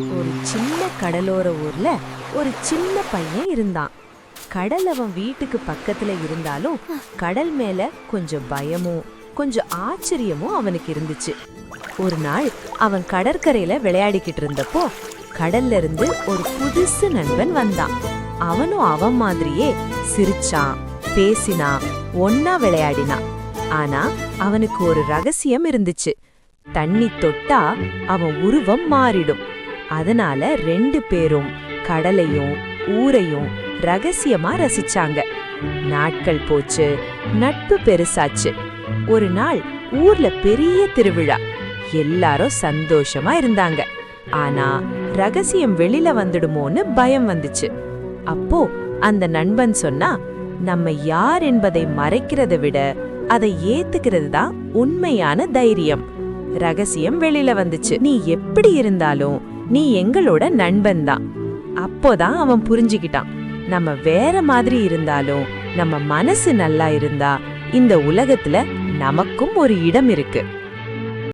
ஒரு சின்ன கடலோர ஊர்ல ஒரு சின்ன பையன் இருந்தான். கடல் அவன் வீட்டுக்கு பக்கத்துல இருந்தாலும் கடல் மேல கொஞ்சம் பயமும் கொஞ்சம் ஆச்சரியமும் அவனுக்கு இருந்துச்சு. ஒரு நாள் அவன் கடற்கரையில விளையாடிக்கிட்டு இருந்தப்போ கடல்ல இருந்து ஒரு புதுசு நண்பன் வந்தான். அவனும் அவன் மாதிரியே சிரிச்சான், பேசினான், ஒன்னா விளையாடினான். ஆனா அவனுக்கு ஒரு ரகசியம் இருந்துச்சு. தண்ணி தொட்டா அவன் உருவம் மாறிடும். அதனால ரெண்டு பேரும் கடலையும் ஊரையும் ரகசியமா ரசிச்சாங்க. நாட்கள் போச்சு, நட்பு பெருசாச்சு. ஒரு நாள் ஊர்ல பெரிய திருவிழா. எல்லாரும் சந்தோஷமா இருந்தாங்க. ஆனா ரகசியம் வெளியில வந்துடுமோன்னு பயம் வந்துச்சு. அப்போ அந்த நண்பன் சொன்னா, நம்ம யார் என்பதை மறைக்கிறதை விட அதை ஏத்துக்கிறது தான் உண்மையான தைரியம். ரகசியம் வெளியில வந்துச்சு. நீ எப்படி இருந்தாலும் நீ எங்களோட நண்பன் தான். அப்போதான் அவன் புரிஞ்சுக்கிட்டான், நம்ம வேற மாதிரி இருந்தாலும் நம்ம மனசு நல்லா இருந்தா இந்த உலகத்துல நமக்கும் ஒரு இடம் இருக்கு.